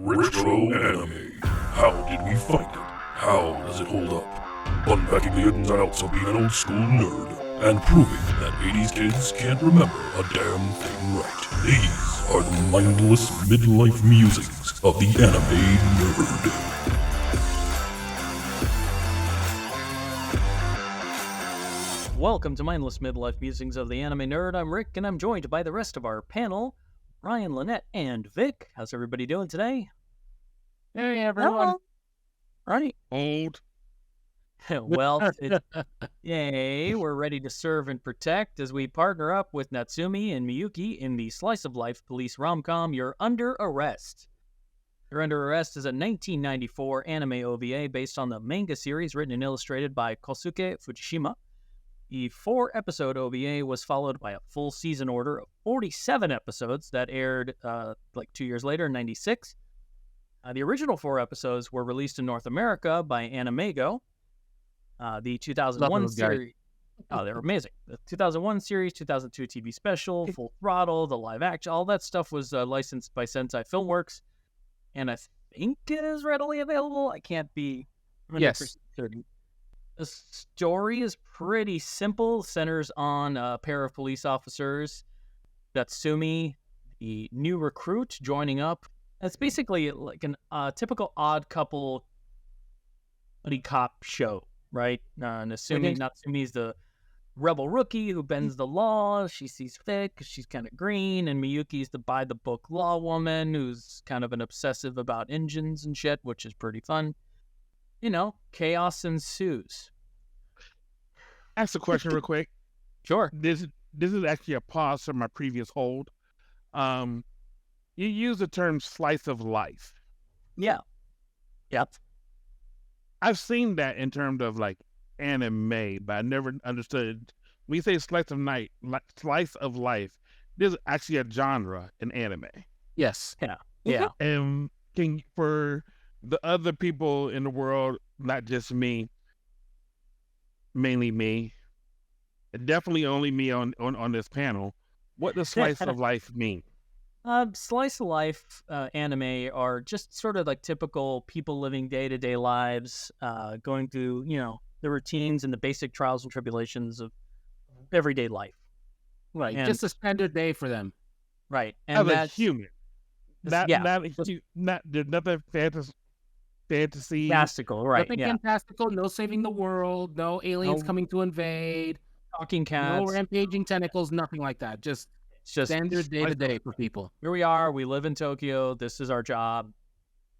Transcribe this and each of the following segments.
Retro anime. How did we find it? How does it hold up? Unpacking the ins and outs of being an old school nerd and proving that 80s kids can't remember a damn thing right. These are the mindless midlife musings of the anime nerd. Welcome to Mindless Midlife Musings of the Anime Nerd. I'm Rick, and I'm joined by the rest of our panel, Ryan, Lynette, and Vic. How's everybody doing today? Hey, everyone. Right. Old. Well, yay, we're ready to serve and protect as we partner up with Natsumi and Miyuki in the slice of life police rom-com, You're Under Arrest. You're Under Arrest is a 1994 anime OVA based on the manga series written and illustrated by Kosuke Fujishima. The 4-episode OVA was followed by a full season order of 47 episodes that aired 2 years later in 96. The original 4 episodes were released in North America by Animego. The 2001 series... Oh, they're amazing. The 2001 series, 2002 TV special, Full Throttle, the live action, all that stuff was licensed by Sensei Filmworks. And I think it is readily available. I can't be 100% certain. The story is pretty simple, centers on a pair of police officers, Natsumi, the new recruit, joining up. It's basically like a typical odd couple buddy cop show, right? Natsumi's the rebel rookie who bends the law. She sees fit because she's kind of green, and Miyuki's the by-the-book law woman who's kind of an obsessive about engines and shit, which is pretty fun. You know, chaos ensues. Ask a question real quick. Sure. This is actually a pause from my previous hold. You use the term slice of life. Yeah. Yep. I've seen that in terms of like anime, but I never understood. When you say slice of life, there's actually a genre in anime. Yes. Yeah. Yeah. And for the other people in the world, not just me, mainly me, definitely only me on this panel, what does slice of life mean? Slice of life anime are just sort of like typical people living day-to-day lives, going through, the routines and the basic trials and tribulations of everyday life. Right. And, just a standard day for them. Right. And that's human. There's nothing fantasy. Fantastical, right. Nothing fantastical, no saving the world, no aliens coming to invade. Talking cats. No rampaging tentacles, nothing like that. Just standard day-to-day for people. Here we are. We live in Tokyo. This is our job.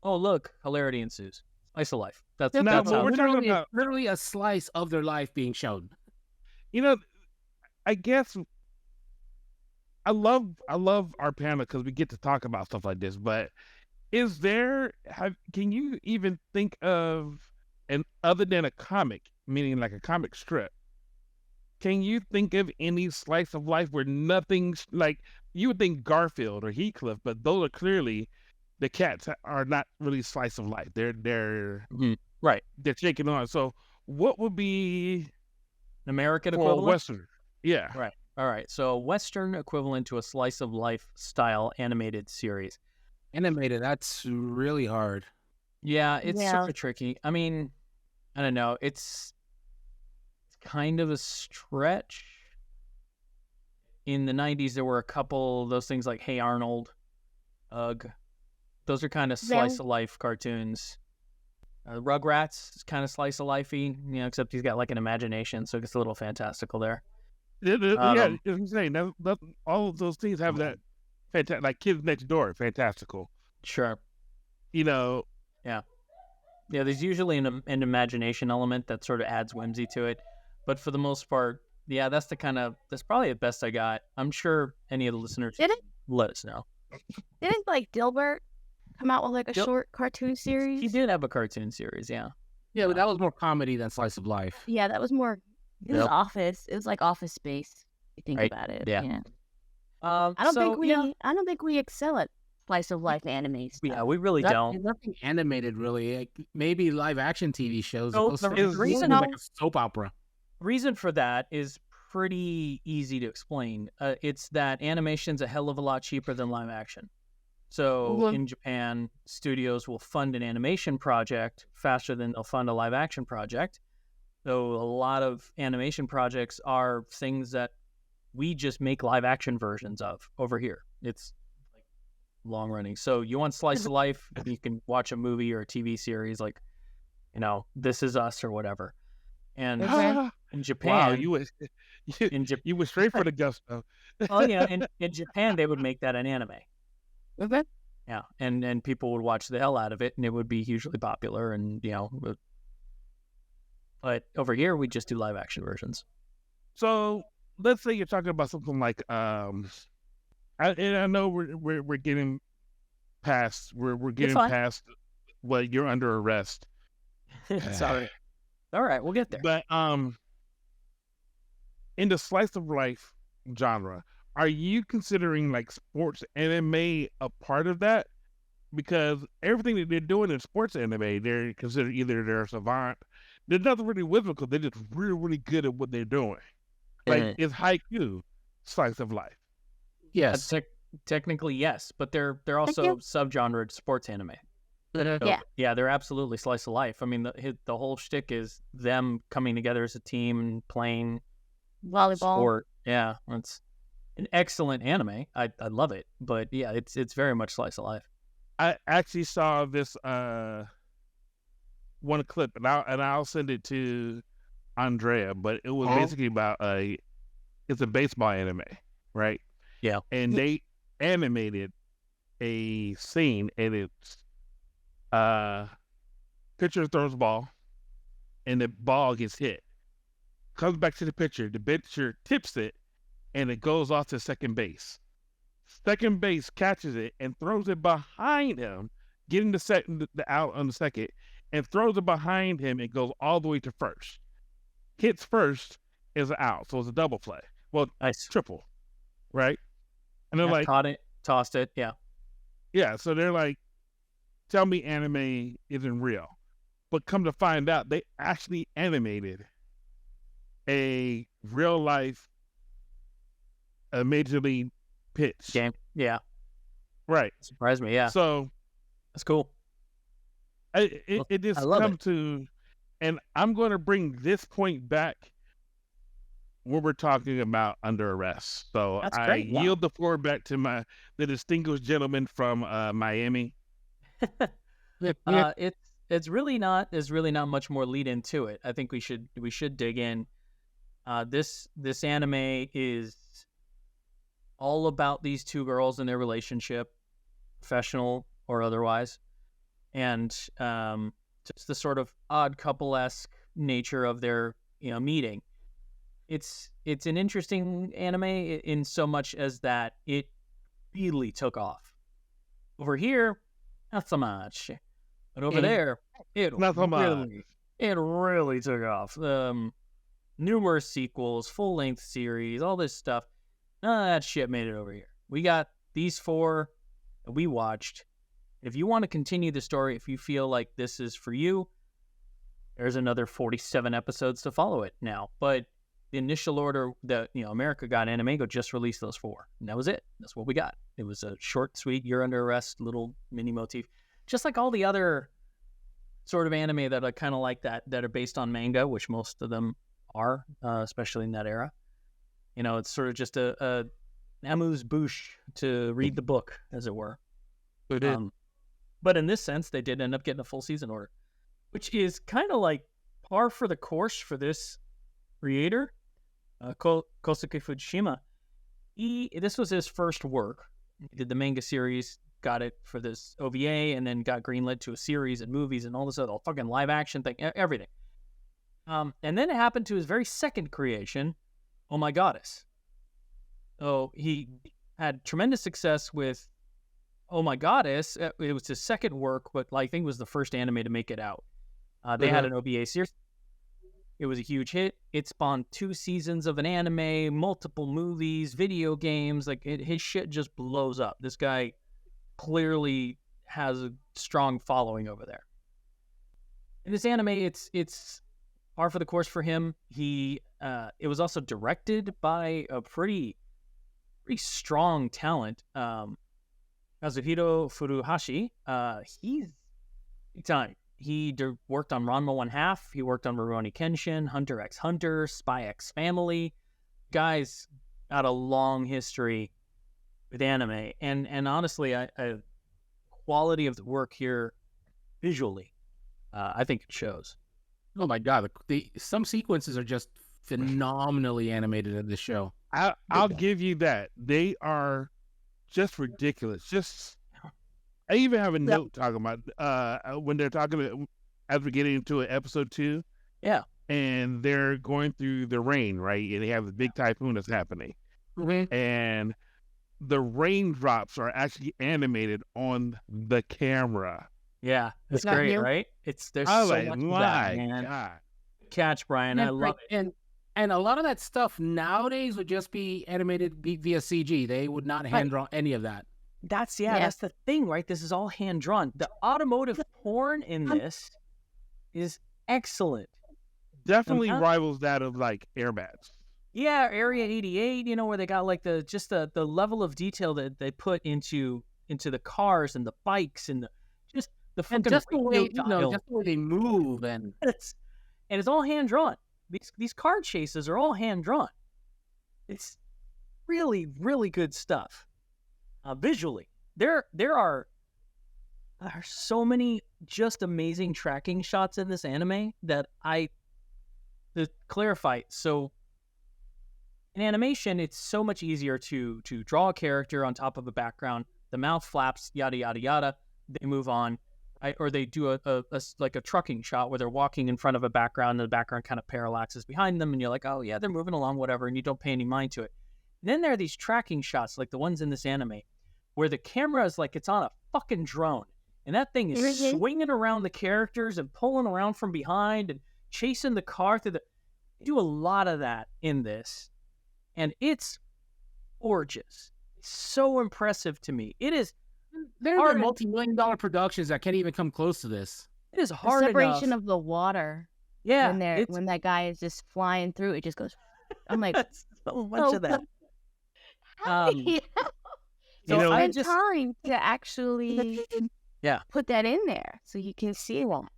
Oh, look. Hilarity ensues. Slice of life. That's we're talking about literally a slice of their life being shown. I guess I love our panel because we get to talk about stuff like this, but can you even think of other than a comic, meaning like a comic strip, can you think of any slice of life where nothing's like, you would think Garfield or Heathcliff, but those are clearly, the cats are not really slice of life. They're right. They're shaking on. So what would be an American for equivalent? A Western? Yeah. Right. All right. So Western equivalent to a slice of life style animated series. Animated, that's really hard. Yeah, it's super tricky. I mean, I don't know. It's kind of a stretch. In the 90s, there were a couple of those things like Hey Arnold, Ugh. Those are kind of slice of life cartoons. Rugrats is kind of slice of lifey, except he's got like an imagination, so it gets a little fantastical there. Yeah, I'm saying that all of those things have that fantastic, like Kids Next Door, fantastical. Sure. Yeah. Yeah, there's usually an imagination element that sort of adds whimsy to it. But for the most part, that's probably the best I got. I'm sure any of the listeners let us know. Didn't Dilbert come out with a short cartoon series? He did have a cartoon series, yeah. Yeah, but that was more comedy than slice of life. Yeah, that was more. It was Office. It was like Office Space. If you think about it. Yeah. I don't think we excel at slice of life anime stuff. Yeah, we really don't. Nothing animated, really. Like, maybe live action TV shows. The reason like a soap opera. Reason for that is pretty easy to explain. It's that animation's a hell of a lot cheaper than live action. So in Japan, studios will fund an animation project faster than they'll fund a live action project. So a lot of animation projects are things that we just make live action versions of over here. It's like long running. So you want slice of life, you can watch a movie or a TV series like, This Is Us or whatever. And in Japan, wow, you were straight for the gusto. Oh yeah, in Japan they would make that an anime. Okay. Yeah, and people would watch the hell out of it, and it would be hugely popular, and but over here we just do live action versions. So let's say you're talking about something like I know we're getting past what you're under arrest. Sorry. All right, we'll get there. But in the slice of life genre, are you considering like sports anime a part of that? Because everything that they're doing in sports anime, they're considered either they're a savant. They're nothing really whimsical. They're just really, really good at what they're doing. Like it's haiku, slice of life. Yes. Technically, yes, but they're also subgenre sports anime. So, yeah, they're absolutely slice of life. I mean, the whole shtick is them coming together as a team and playing volleyball. Sport. Yeah, it's an excellent anime. I love it, but yeah, it's very much slice of life. I actually saw this one clip, and I'll send it to Andrea. But it was basically about it's a baseball anime, right? Yeah, and they animated a scene, and it's pitcher throws the ball, and the ball gets hit. Comes back to the pitcher tips it, and it goes off to second base. Second base catches it and throws it behind him, getting the out on the second, and throws it behind him and goes all the way to first. Hits first is an out, so it's a double play. Well, nice. Triple, right? And they're caught it, tossed it, yeah. Yeah, so they're like, tell me anime isn't real. But come to find out, they actually animated a real life Major League pitch game. Yeah. Right. Surprised me, yeah. So that's cool. It just comes to, and I'm going to bring this point back when we're talking about under arrest. So I yield the floor back to the distinguished gentleman from Miami. It's really not. There's really not much more lead into it. I think we should dig in. This anime is all about these two girls and their relationship, professional or otherwise, and just the sort of odd couple-esque nature of their meeting. It's an interesting anime in so much as that it really took off. Over here, not so much, but over there, it really took off. Numerous sequels, full-length series, all this stuff. None of that shit made it over here. We got these 4 that we watched. If you want to continue the story, if you feel like this is for you, there's another 47 episodes to follow it now. But the initial order that America got, Animego just released those 4, and that was it. That's what we got. It was a short, sweet, you're under arrest little mini motif, just like all the other sort of anime that are kind of like that are based on manga, which most of them are, especially in that era. It's sort of just a amuse-bouche to read the book, as it were. But in this sense, they did end up getting a full season order, which is kind of like par for the course for this creator, Kosuke Fujishima. This was his first work. He did the manga series, got it for this OVA, and then got greenlit to a series and movies and all this other fucking live action thing, everything. And then it happened to his very second creation, Oh My Goddess. So he had tremendous success with Oh My Goddess. It was his second work, but I think it was the first anime to make it out. They had an OVA series. It was a huge hit. It spawned 2 seasons of an anime, multiple movies, video games. His shit just blows up. This guy clearly has a strong following over there. In this anime, it's par for the course for him. It was also directed by a pretty strong talent. Kazuhiro Furuhashi, he's big time. He worked on Ranma 1/2. He worked on Rurouni Kenshin, Hunter x Hunter, Spy x Family. Guy's got a long history with anime, and honestly, I quality of the work here visually, I think it shows. Oh my god, some sequences are just phenomenally animated in this show. I'll give you that. They are just ridiculous. I even have a note talking about when they're talking as we're getting into episode 2. Yeah. And they're going through the rain, right? And they have the big typhoon that's happening. Mm-hmm. And the raindrops are actually animated on the camera. Yeah, it's great, right? There's so much of that, man. God. Catch, Brian. I love it. And a lot of that stuff nowadays would just be animated via CG. They would not hand draw any of that. That's the thing, right? This is all hand drawn. The automotive porn in this is excellent. Definitely rivals that of like Air Max. Yeah, Area 88, where they got like the level of detail that they put into the cars and the bikes and the fucking just the way they move and it's all hand drawn. These car chases are all hand drawn. It's really, really good stuff. Visually, there are so many just amazing tracking shots in this anime that to clarify. So in animation, it's so much easier to draw a character on top of a background. The mouth flaps, yada yada yada. They move on. Or they do a trucking shot where they're walking in front of a background and the background kind of parallaxes behind them and you're like, oh yeah, they're moving along, whatever, and you don't pay any mind to it. And then there are these tracking shots like the ones in this anime where the camera is like it's on a fucking drone and that thing is swinging around the characters and pulling around from behind and chasing the car through they do a lot of that in this and it's gorgeous. It's so impressive to me. It is. There are multi-million-dollar productions that can't even come close to this. It is hard enough. The separation of the water. Yeah. When that guy is just flying through, it just goes. I'm like, so much of that. So I just time to actually put that in there so you can see that.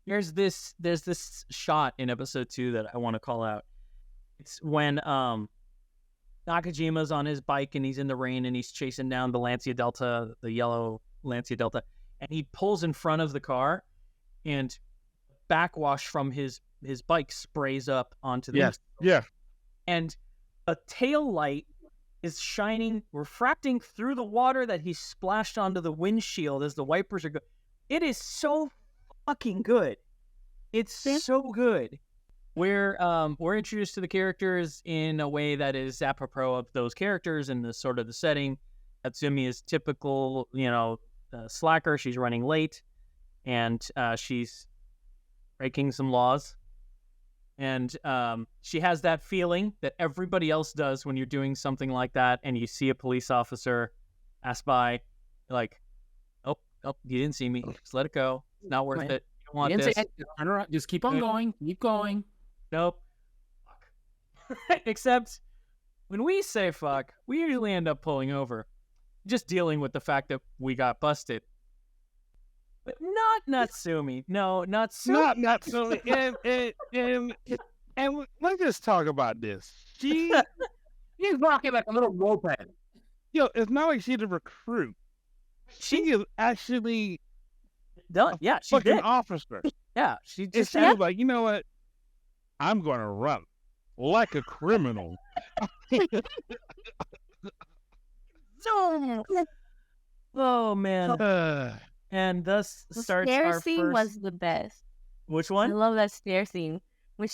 There's this shot in episode 2 that I want to call out. It's when Nakajima's on his bike and he's in the rain and he's chasing down the Lancia Delta, the yellow Lancia Delta, and he pulls in front of the car and backwash from his bike sprays up onto the windshield. Yeah. And a tail light is shining, refracting through the water that he splashed onto the windshield as the wipers are going. It is so fucking good. It's so good. We're introduced to the characters in a way that is apropos of those characters and the sort of the setting. Natsumi is typical, slacker. She's running late, and she's breaking some laws. And she has that feeling that everybody else does when you're doing something like that, and you see a police officer pass by, you're like, oh, you didn't see me. Just let it go. It's not worth it. You don't want this. Just keep on going. Keep going. Nope. Fuck. Except when we say fuck, we usually end up pulling over, just dealing with the fact that we got busted. But not Natsumi. No, Natsumi. Not Natsumi. And let's just talk about this. She's rocking like a little moped. It's not like she's a recruit. She is actually she fucking did. officer. Yeah, she just was like, you know what? I'm going to run like a criminal. Oh, man. And thus starts our first... The stair scene was the best. Which one? I love that stair scene. When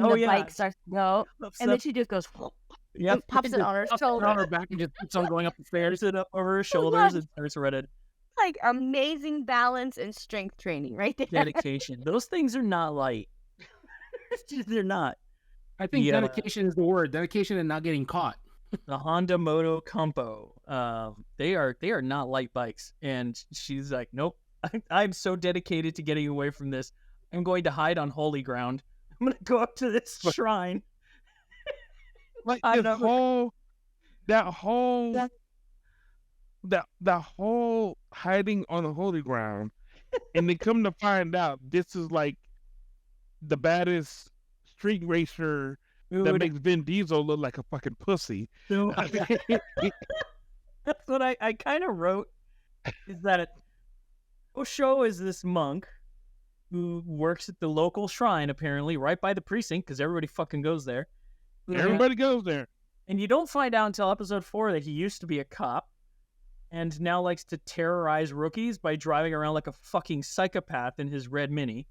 the bike starts to go, and then she just goes... Yep. Pops it on her shoulder. On her back and just keeps on going up the stairs. It up over her shoulders and starts running. Like amazing balance and strength training right there. Dedication. Those things are not light. They're not. I think dedication is the word. Dedication and not getting caught. The Honda Moto Compo. They are not light bikes. And she's like, nope. I'm so dedicated to getting away from this. I'm going to hide on holy ground. I'm going to go up to this shrine. Like that whole the whole hiding on the holy ground, and they come to find out this is like the baddest street racer that makes Vin Diesel look like a fucking pussy. So, that's what I kind of wrote, is that Osho is this monk who works at the local shrine, apparently, right by the precinct, because everybody fucking goes there. Everybody goes there. And you don't find out until episode 4 that he used to be a cop and now likes to terrorize rookies by driving around like a fucking psychopath in his red Mini.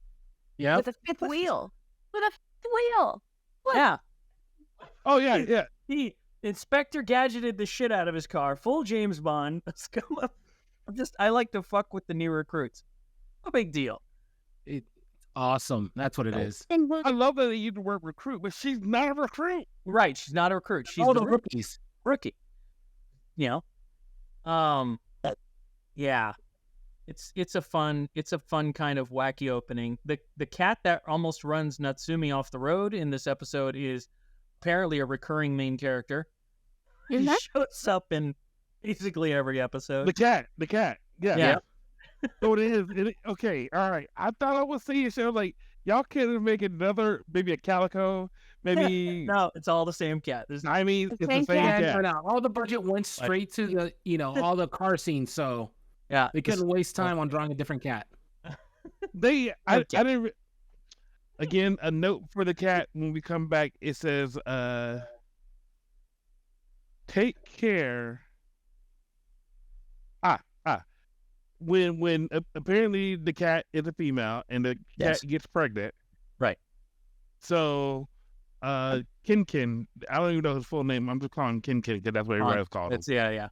Yeah. With a fifth wheel. With a fifth wheel. What? Yeah. Oh, yeah. He Inspector Gadgeted the shit out of his car, full James Bond. I like to fuck with the new recruits. No big deal. Awesome. That's what it is. I love that they use the word recruit, but she's not a recruit. Right, she's not a recruit. She's the rookies. Rookie. You know? Yeah. It's a fun kind of wacky opening. The cat that almost runs Natsumi off the road in this episode is apparently a recurring main character. He shows up in basically every episode. The cat. Yeah. So it is. Okay, all right. I thought I was seeing show like y'all can't make another, maybe a calico, maybe. No, it's all the same cat. It's the same cat. No, all the budget went straight to the all the car scenes, so yeah, they couldn't waste time on drawing a different cat. I didn't. Again, a note for the cat when we come back. It says, "Take care." When apparently the cat is a female and the cat gets pregnant, right? So, Kin, I don't even know his full name. I'm just calling him Kin because that's what everybody's called him. Yeah.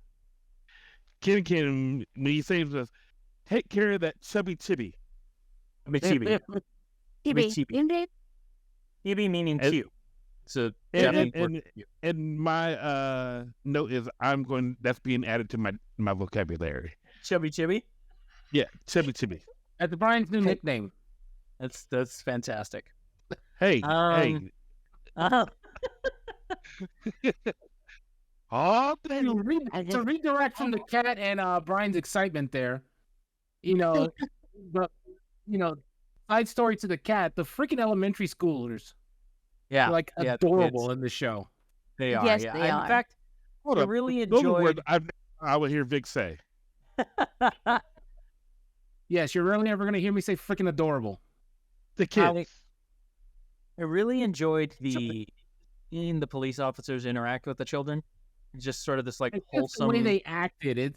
Kin, when he says us, take care of that chubby chibi. Chibi. Chibi meaning cute. So and my note is that's being added to my vocabulary. Chubby. Yeah, chubby. That's Brian's new nickname. That's fantastic. Hey. Uh-huh. Oh, to redirect from the cat and Brian's excitement there, side story to the cat, the freaking elementary schoolers, are adorable in the show. They are. Yes, yeah. they are. In fact, I really enjoyed. I would hear Vic say. Yes, you're really never going to hear me say freaking adorable. The kids. I really enjoyed seeing the police officers interact with the children. Just sort of this wholesome. The way they acted,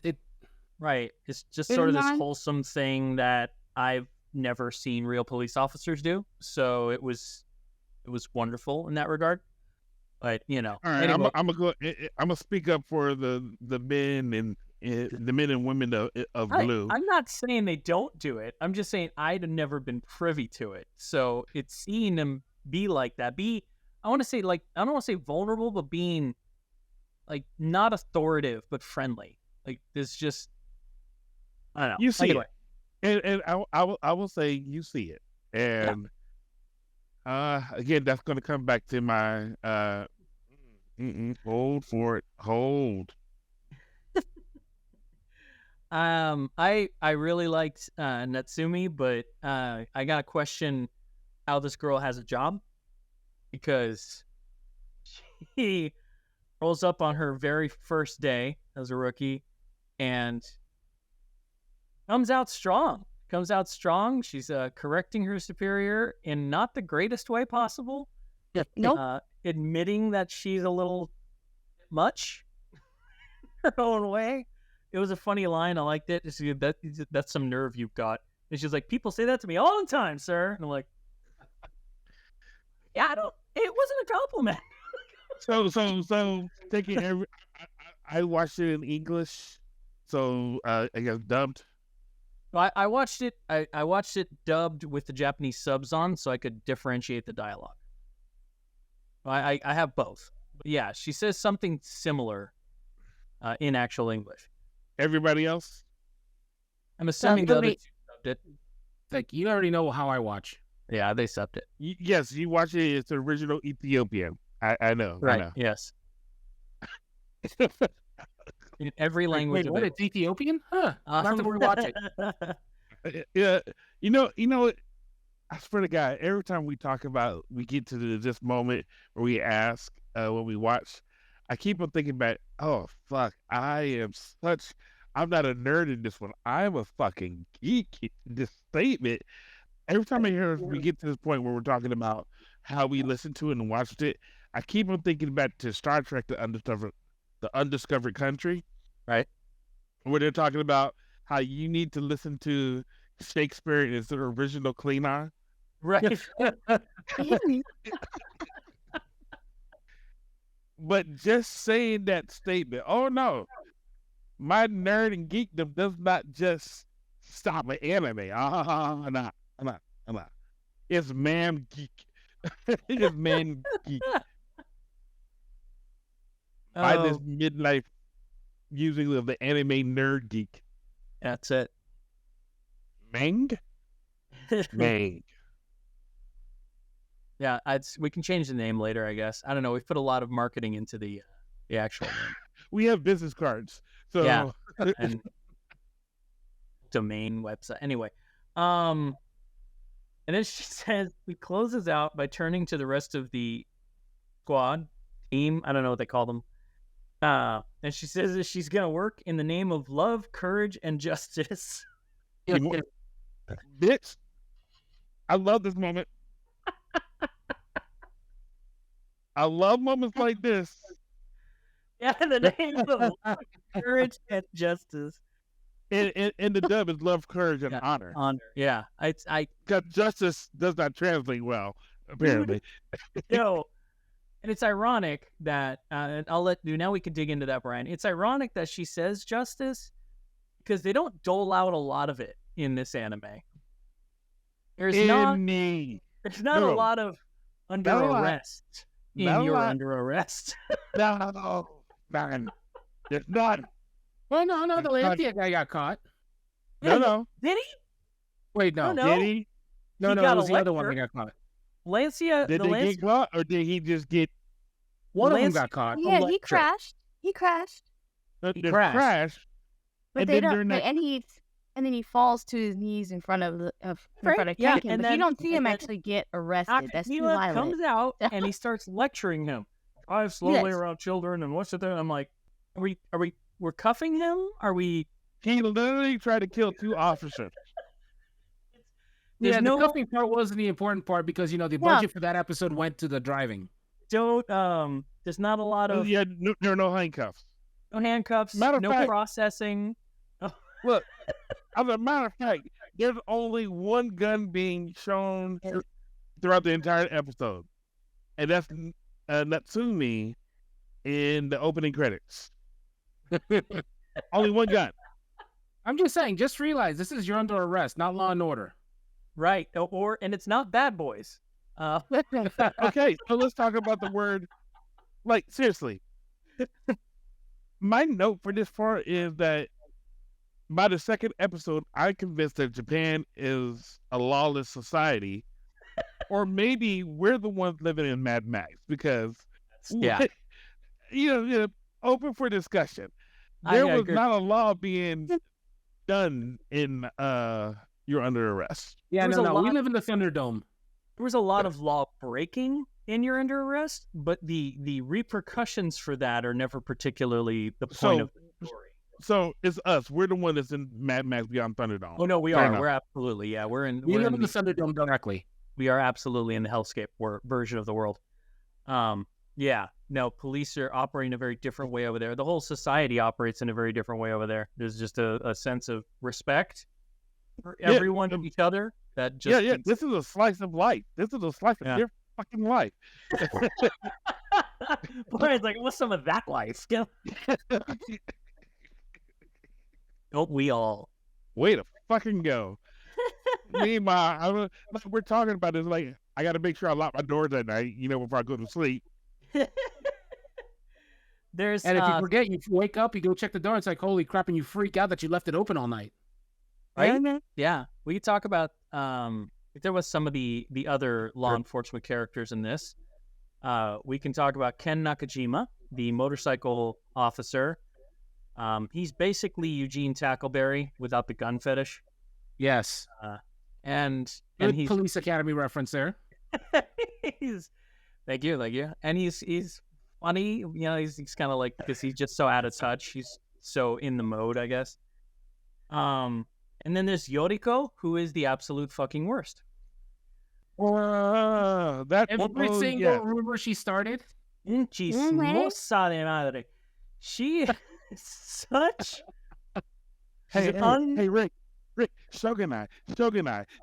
right. It's just sort of this wholesome thing that I've never seen real police officers do. So it was wonderful in that regard. But all right, anyway. I'm gonna speak up for the men and the men and women of blue. I'm not saying they don't do it. I'm just saying I'd never been privy to it. So it's seeing them be like that. I want to say I don't want to say vulnerable, but being not authoritative but friendly. There's just I don't know. You see it, and I will say you see it, and again that's going to come back to my hold for it. Hold. I really liked Natsumi, but I got to question how this girl has a job, because she rolls up on her very first day as a rookie and comes out strong. She's correcting her superior in not the greatest way possible. Nope. Admitting that she's a little much her own way. It was a funny line. I liked it. That's some nerve you've got. And she's like, people say that to me all the time, sir. And I'm like, yeah, it wasn't a compliment. So taking I watched it in English, so I guess dubbed. I watched it. I watched it dubbed with the Japanese subs on, so I could differentiate the dialogue. I have both. But yeah, she says something similar in actual English. Everybody else? I'm assuming the other two subbed it. You already know how I watch. Yeah, they subbed it. Yes, you watch it. It's the original Ethiopian. I know. Right. I know. Yes. in every language. Wait, what? It's Ethiopian? Huh? I'll have to rewatch it. Yeah, you know. I swear to God, every time we get to this moment where we ask when we watch, I keep on thinking back, oh, fuck, I'm not a nerd in this one. I'm a fucking geek in this statement. Every time we get to this point where we're talking about how we listened to it and watched it, I keep on thinking back to Star Trek, the Undiscovered Country, right? Where they're talking about how you need to listen to Shakespeare in his original Klingon. Right. But just saying that statement, oh no, my nerd and geekdom does not just stop at anime. I'm not. It's man geek. It's man geek. By this midlife using of the anime nerd geek. That's it. Mang? Mang. Yeah, we can change the name later, I guess. I don't know. We've put a lot of marketing into the actual name. We have business cards. So yeah, and domain website. Anyway, and then she says he closes out by turning to the rest of the squad team. I don't know what they call them. And she says that she's gonna work in the name of love, courage, and justice. Bitch, I love this moment. I love moments like this. Yeah, the name of love, courage, and justice. And the dub is love, courage, and honor. Honor, yeah. Because justice does not translate well, apparently. No, and it's ironic that I'll let you. Now we can dig into that, Brian. It's ironic that she says justice because they don't dole out a lot of it in this anime. There's not a lot of under arrest. You're under arrest. No, man. There's not. Well, no, the Lancia guy got caught. No. Did he? Wait, no. Did he? No, it was the other one that got caught. Lancia. Did they get caught, or did he just get... One of them got caught. Yeah, he crashed. He crashed. He crashed. But they don't... And then he falls to his knees in front of Kenkin. But you don't see him actually get arrested. That's too violent. Comes out and he starts lecturing him. Drive slowly around children and what's it there? I'm like, we're cuffing him? Are we? He literally tried to kill 2 officers. The cuffing part wasn't the important part because the budget for that episode went to the driving. There's not a lot of there are no handcuffs. No handcuffs. No processing. Look, as a matter of fact, there's only one gun being shown throughout the entire episode, and that's Natsumi in the opening credits. Only one gun. I'm just saying, just realize this is You're Under Arrest, not Law and Order. Right, and it's not Bad Boys. Okay, so let's talk about the word. Like, seriously. My note for this part is that by the second episode, I'm convinced that Japan is a lawless society, or maybe we're the ones living in Mad Max because, open for discussion. There was not a law being done in You're Under Arrest. Yeah, no, we live in the Thunderdome. There was a lot of law breaking in You're Under Arrest, but the repercussions for that are never particularly the point of the story. So it's us. We're the one that's in Mad Max Beyond Thunderdome. Oh no, we are. We're absolutely we live in the Thunderdome directly. We are absolutely in the hellscape version of the world. No, police are operating a very different way over there. The whole society operates in a very different way over there. There's just a sense of respect for everyone and each other. That just This is a slice of life. This is a slice of their fucking life. Brian's like, what's some of that life? Don't we all? Way to fucking go. Meanwhile, we're talking about this. Like, I got to make sure I lock my doors at night, before I go to sleep. And if you forget, you wake up, you go check the door, it's like, holy crap, and you freak out that you left it open all night. Right? Yeah. We could talk about if there was some of the other law enforcement characters in this. We can talk about Ken Nakajima, the motorcycle officer. He's basically Eugene Tackleberry without the gun fetish. Yes. And Good he's Police Academy reference there. Thank you. And he's funny. You know, he's kind of like, because he's just so out of touch. He's so in the mode, I guess. And then there's Yoriko, who is the absolute fucking worst. Every single rumor she started. Chismosa de madre. She is such. Hey, Rick, Shogunai,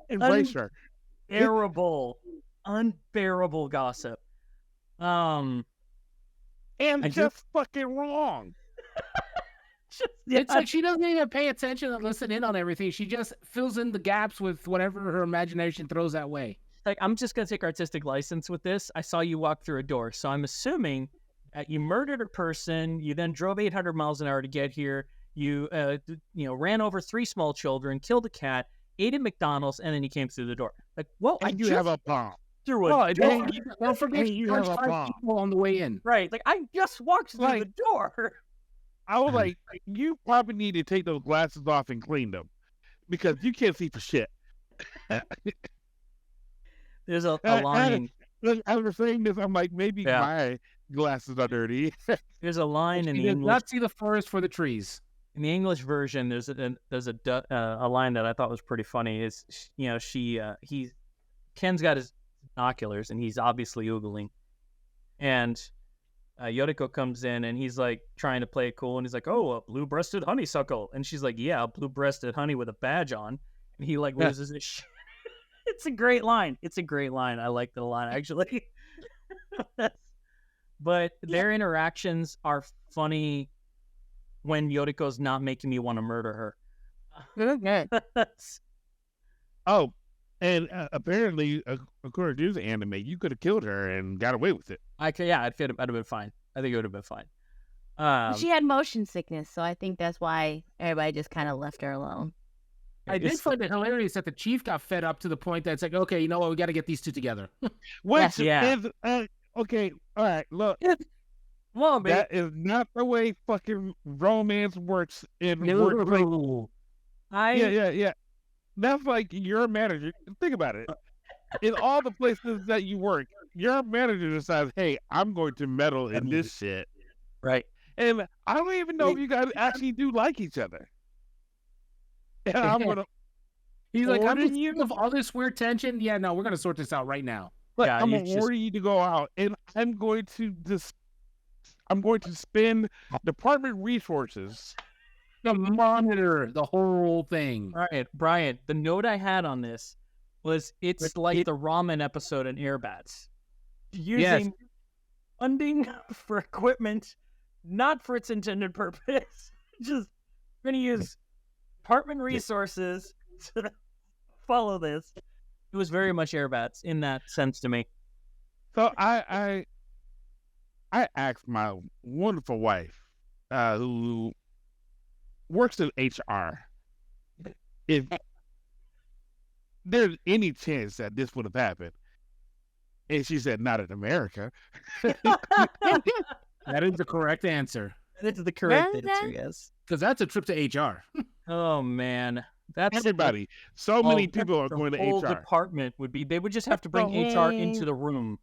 embrace her. Unbearable gossip. And just fucking wrong. It's like she doesn't even pay attention and listen in on everything. She just fills in the gaps with whatever her imagination throws that way. Like, I'm just going to take artistic license with this. I saw you walk through a door, so I'm assuming you murdered a person, you then drove 800 miles an hour to get here, you ran over 3 small children, killed a cat, ate at McDonald's, and then you came through the door. Like, well, and you have a bomb. Through a door. Don't forget you have a bomb on the way in. Right. Like, I just walked through the door. I was like, you probably need to take those glasses off and clean them, because you can't see for shit. There's a line. As we're saying this, I'm like, maybe my glasses are dirty. There's a line in the English. Not see the forest for the trees. In the English version, there's a line that I thought was pretty funny. Is Ken's got his binoculars and he's obviously oogling, and Yoriko comes in and he's like trying to play it cool, and he's like, "Oh, a blue-breasted honeysuckle," and she's like, "Yeah, a blue-breasted honey with a badge on," and he like loses his shit. It's a great line. I like the line, actually. But their interactions are funny when Yoriko's not making me want to murder her. Oh, and apparently, according to the anime, you could have killed her and got away with it. I'd have been fine. I think it would have been fine. She had motion sickness, so I think that's why everybody just kind of left her alone. I did find it hilarious that the chief got fed up to the point that it's like, okay, you know what, we got to get these two together. Which is, okay, all right, look. Well, that is not the way fucking romance works in workplace. Yeah. That's like your manager. Think about it. In all the places that you work, your manager decides, hey, I'm going to meddle in this shit. Right. And I don't even know if you guys actually do like each other. And I'm gonna. He's like, I'm in you of all this weird tension. Yeah, no, we're gonna sort this out right now. Look, I'm gonna order you to go out, and I'm going to spend department resources to monitor the whole thing. All right, Brian. The note I had on this was it's like the ramen episode in Airbats, using funding for equipment, not for its intended purpose. Just we're gonna use department resources to follow this. It was very much Airbats in that sense to me. So I asked my wonderful wife, who works in HR, if there's any chance that this would have happened. And she said, not in America. That is the correct answer. That is the correct answer, yes. Because that's a trip to HR. Oh, man. That's everybody. So many people are going to HR. The whole department would be, they would just have to bring HR into the room.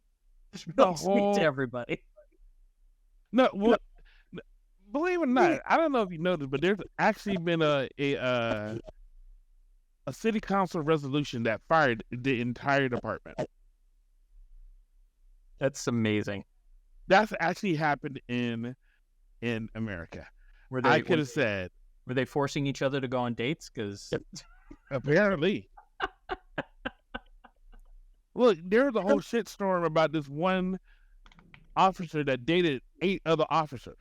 Just speak to everybody. No, well, believe it or not, I don't know if you noticed, but there's actually been a city council resolution that fired the entire department. That's amazing. That's actually happened in America. I could have said. Were they forcing each other to go on dates? Because apparently. Look, there was a whole shitstorm about this one officer that dated 8 other officers.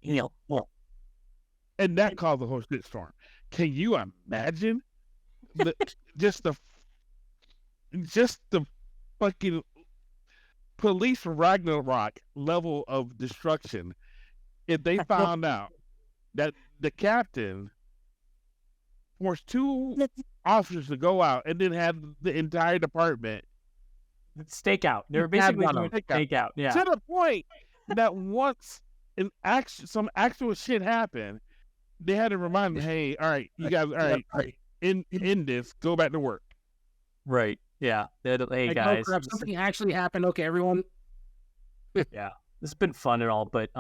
And that caused a whole shitstorm. Can you imagine just the fucking police Ragnarok level of destruction if they found out that the captain forced 2 officers to go out and then have the entire department stakeout. They were basically doing stakeout. Yeah. To the point that once some actual shit happened, they had to remind them, hey, all right, you guys, all right, in this, go back to work. Right. Yeah. Hey, like, guys. Oh, crap, something actually happened. Okay, everyone. Yeah. This has been fun and all, but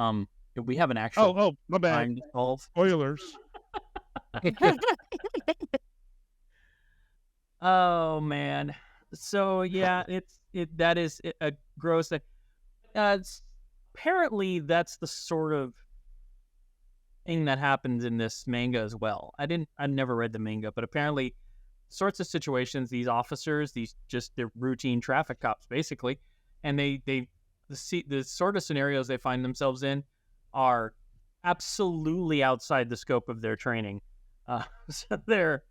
we have an actual Oh, my bad. crime to solve. Spoilers. Oh man. So yeah, that is a gross thing. Apparently that's the sort of thing that happens in this manga as well. I never read the manga, but apparently sorts of situations, these officers, they're routine traffic cops basically, and the sort of scenarios they find themselves in are absolutely outside the scope of their training. So they're,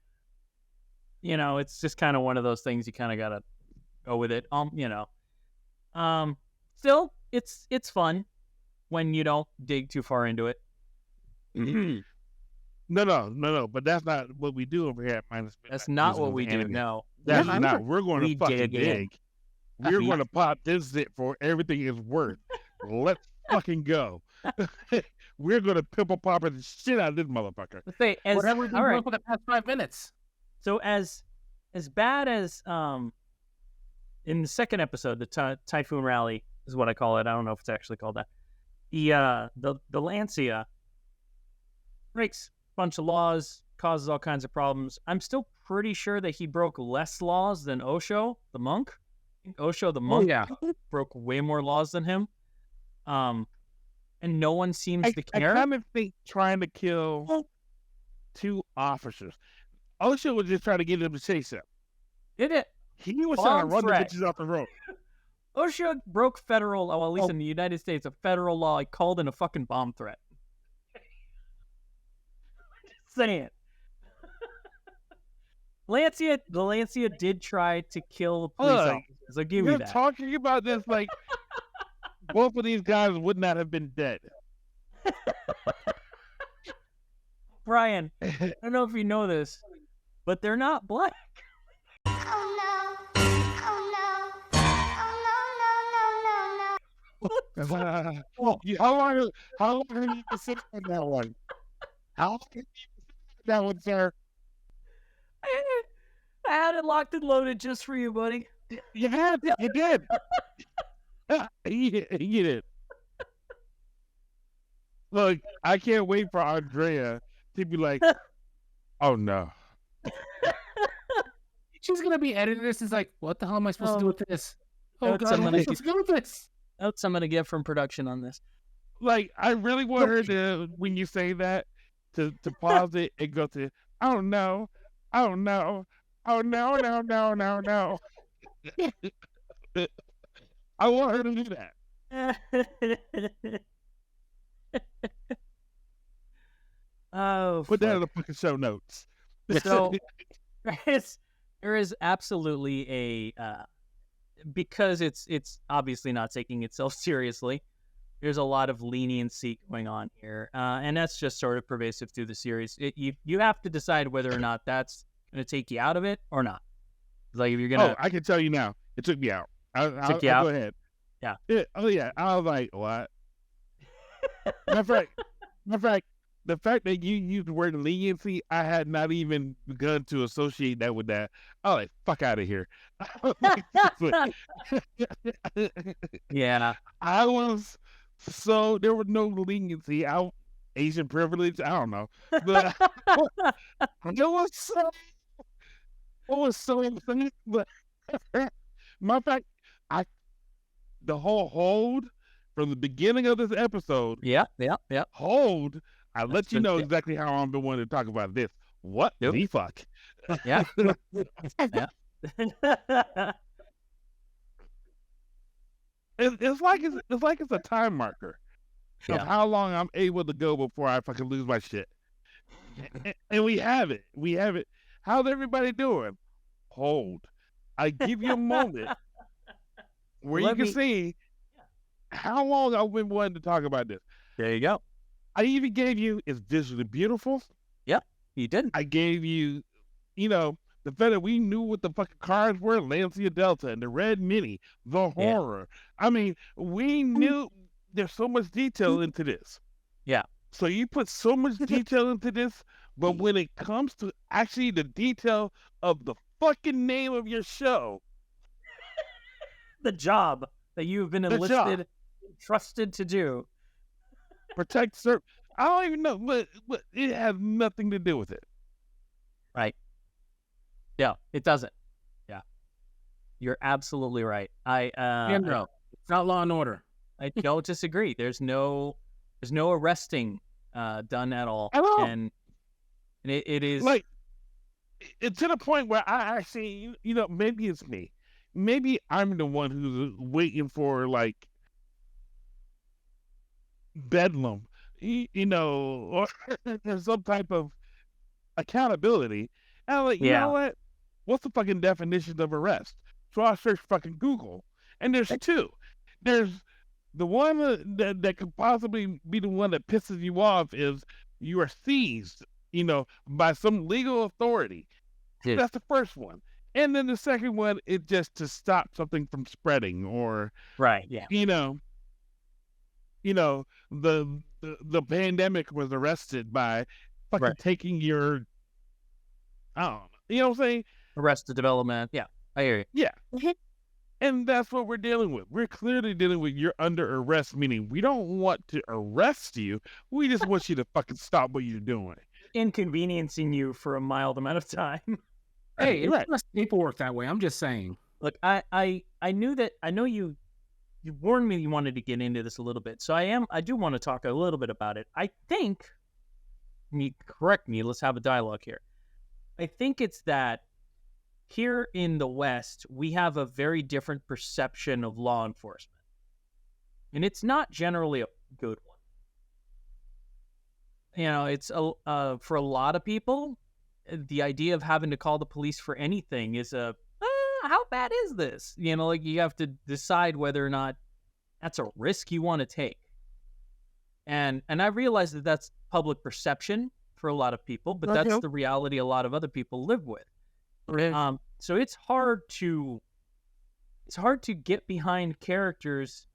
it's just kind of one of those things you kind of gotta go with it. Still, it's fun when you don't dig too far into it. No, but that's not what we do over here at Minus Midnight. That's not what we do. No, that's not. We're going to fucking dig. We're going to pop this shit for everything it's worth. Let's fucking go. We're going to pimple popper the shit out of this motherfucker. Whatever we've been doing for the past 5 minutes. So as bad as in the second episode, the Typhoon Rally is what I call it. I don't know if it's actually called that. The Lancia breaks a bunch of laws, causes all kinds of problems. I'm still pretty sure that he broke less laws than Osho, the monk. I think Osho, the monk, broke way more laws than him. And no one seems to care. I kind of think trying to kill 2 officers. Osho was just trying to get them to chase him. Did it? He was trying to run the bitches off the road. Osho broke federal, well, at least in the United States, a federal law. He called in a fucking bomb threat. Just saying. The Lancia did try to kill the police officers. I'll give you that. You're talking about this like both of these guys would not have been dead. Brian, I don't know if you know this, but they're not black. Oh no. Oh no. Oh no, no, no, no, no. How long have you considered that one? How long have you considered that one, sir? I had it locked and loaded just for you, buddy. You had it. You did. You did. Look, I can't wait for Andrea to be like, oh no. She's going to be editing this. It's like, what the hell am I supposed to do with this? Oh, God, what am I supposed to do with this? That's I'm going to get from production on this. Like, I really want her to, when you say that, to pause it and go to, oh no, oh no, oh no, no, no, no, no. I want her to do that. Oh, put that in the fucking show notes. So there is absolutely a because it's obviously not taking itself seriously. There's a lot of leniency going on here, and that's just sort of pervasive through the series. You have to decide whether or not that's going to take you out of it or not. Like if you're gonna, I can tell you now, it took me out. Took you out? Go ahead. Yeah. Oh yeah. I was like, what? Matter of fact, the fact that you used the word leniency, I had not even begun to associate that with that. Oh, like, fuck out of here. Yeah. I was there was no leniency. Asian privilege. I don't know. But it was so insane. But matter of fact, the whole hold from the beginning of this episode. Yeah. Hold. I'll let you know exactly how I'm been wanting to talk about this. What the fuck? Yeah. Yeah. It's like it's a time marker of how long I'm able to go before I fucking lose my shit. And we have it. We have it. How's everybody doing? Hold. I give you a moment where you can see how long I've been wanting to talk about this. There you go. I even gave you it's visually beautiful. Yep, you did. I gave you, the fact that we knew what the fucking cars were, Lancia Delta and the Red Mini, the horror. I mean, we knew there's so much detail into this. Yeah. So you put so much detail into this, but when it comes to actually the detail of the fucking name of your show, the job that you've been enlisted, trusted to do, protect, serve. I don't even know, but it has nothing to do with it. Right. Yeah, it doesn't. Yeah. You're absolutely right. No, it's not Law and Order. I don't disagree. There's no arresting done at all. And it is like it's to the point where I actually, maybe it's me. Maybe I'm the one who's waiting for like bedlam, or some type of accountability. And I'm like, you know what? What's the fucking definition of arrest? So I search fucking Google, and there's two. There's the one that could possibly be the one that pisses you off is you are seized, by some legal authority. Dude. That's the first one. And then the second one is just to stop something from spreading, or right, yeah. The pandemic was arrested by fucking taking your, I don't know, you know what I'm saying? Arrested development. Yeah, I hear you. Yeah. And that's what we're dealing with. We're clearly dealing with you're under arrest, meaning we don't want to arrest you. We just want you to fucking stop what you're doing. Inconveniencing you for a mild amount of time. Hey, it's less paperwork that way. I'm just saying. Look, I knew that. I know you warned me you wanted to get into this a little bit, so I do want to talk a little bit about it. I think, correct me, let's have a dialogue here. I think it's that here in the West, we have a very different perception of law enforcement. And it's not generally a good one. It's for a lot of people, the idea of having to call the police for anything is how bad is this? Like you have to decide whether or not that's a risk you want to take. And I realize that that's public perception for a lot of people, but that's the reality a lot of other people live with. So it's hard to get behind characters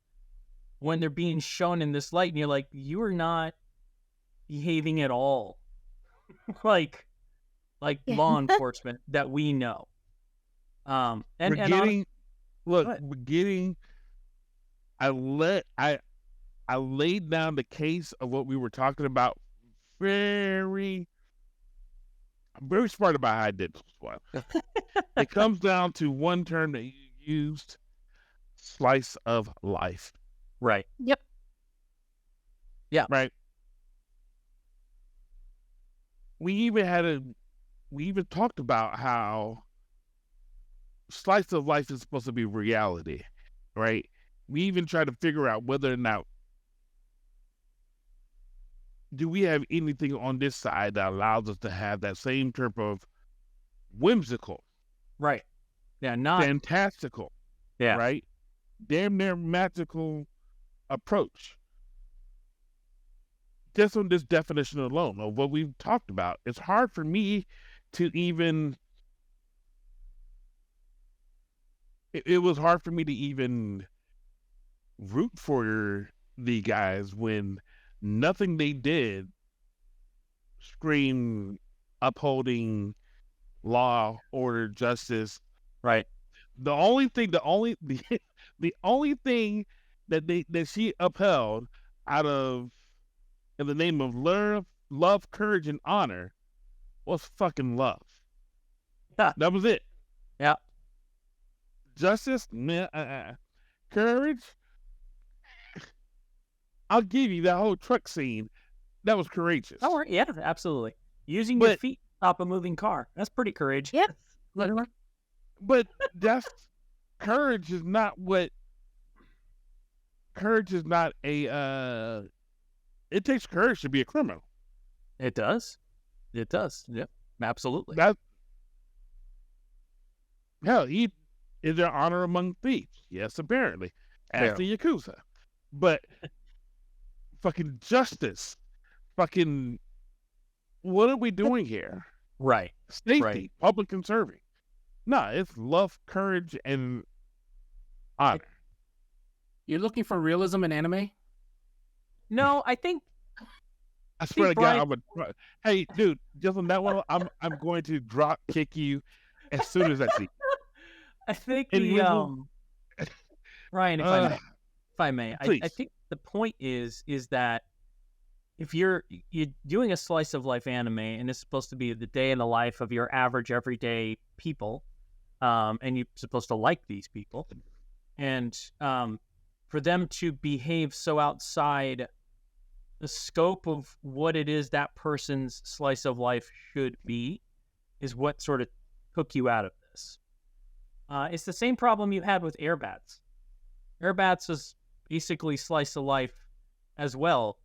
when they're being shown in this light, and you're like, you are not behaving at all like law enforcement that we know. I laid down the case of what we were talking about. I'm very smart about how I did this one. It comes down to one term that you used: slice of life. Right. Yep. Yeah. Right. We even talked about how slice of life is supposed to be reality, right? We even tried to figure out whether or not do we have anything on this side that allows us to have that same type of whimsical, right? Yeah, not fantastical, yeah, right? Damn near magical approach. Just on this definition alone of what we've talked about, it's hard for me to even. It was hard for me to even root for the guys when nothing they did screamed upholding law, order, justice. Right. The only thing that she upheld out of in the name of love, courage, and honor was fucking love. Yeah. That was it. Yeah. Justice, courage. I'll give you that whole truck scene. That was courageous. Oh, yeah, absolutely. Using your feet to stop a moving car. That's pretty courageous. Yep. But that's courage is not what. Courage is not a. It takes courage to be a criminal. It does. It does. Yep. Absolutely. Hell, is there honor among thieves? Yes, apparently. Ask the Yakuza. But fucking justice. Fucking what are we doing here? Right. Safety, public conserving. No, it's love, courage, and honor. You're looking for realism in anime? No, I think I swear to Brian... God, hey, dude, just on that one, I'm going to drop kick you as soon as I see you. I think Ryan, if I may, I think the point is that if you're doing a slice of life anime and it's supposed to be the day in the life of your average everyday people, and you're supposed to like these people, and for them to behave so outside the scope of what it is that person's slice of life should be is what sort of took you out of this. It's the same problem you had with Airbats. Airbats was basically slice of life as well,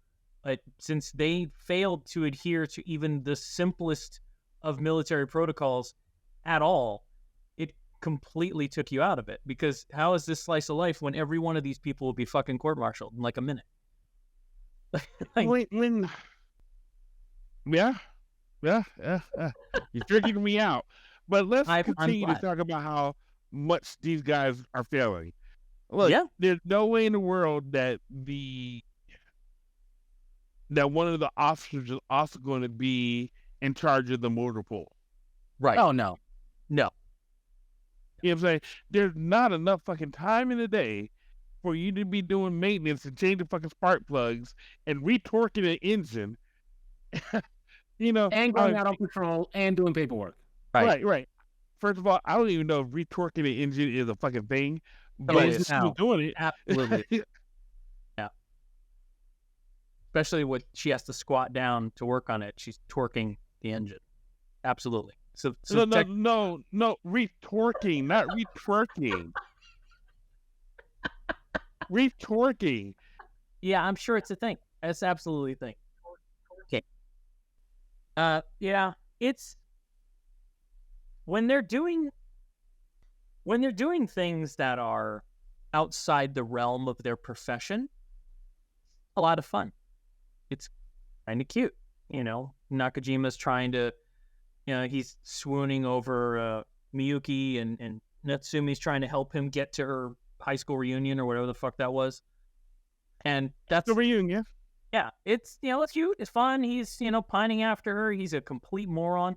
but since they failed to adhere to even the simplest of military protocols at all, it completely took you out of it. Because how is this slice of life when every one of these people will be fucking court-martialed in like a minute? Yeah. You're tricking me out. But let's continue to talk about how much these guys are failing. Look, there's no way in the world that one of the officers is also going to be in charge of the motor pool. Right. Oh, no. No. You know what I'm saying? There's not enough fucking time in the day for you to be doing maintenance and changing fucking spark plugs and retorquing an engine. You know, and going out on patrol and doing paperwork. Right. First of all, I don't even know if retorquing an engine is a fucking thing, but she's still doing it. Absolutely. Yeah. Especially when she has to squat down to work on it. She's torquing the engine. Absolutely. So no, retorquing, not retwerking. Retorquing. Yeah, I'm sure it's a thing. It's absolutely a thing. Okay. Yeah, it's when they're doing things that are outside the realm of their profession, a lot of fun. It's kind of cute, you know. Nakajima's trying to, you know, he's swooning over Miyuki, and Natsumi's trying to help him get to her high school reunion or whatever the fuck that was. And that's the reunion. Yeah, it's, you know, it's cute, it's fun. He's, you know, pining after her. He's a complete moron.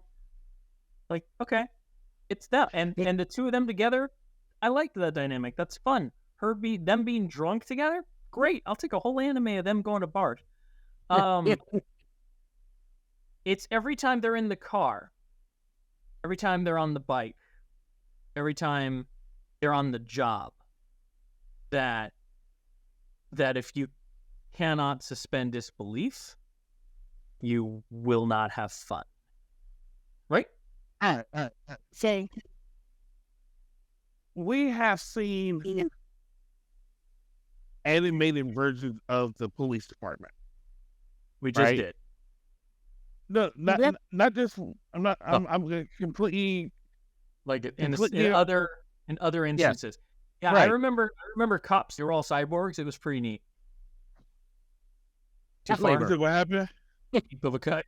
Like, okay, it's that, and the two of them together, I liked that dynamic. That's fun. Them being drunk together, great. I'll take a whole anime of them going to bars. It's every time they're in the car, every time they're on the bike, every time they're on the job, that if you cannot suspend disbelief, you will not have fun. Right? Say, we have seen animated versions of the police department. We just did. No, not just. I'm completely like in other instances. Yeah, right. I remember cops. They were all cyborgs. It was pretty neat. What happened? Keep of a cut.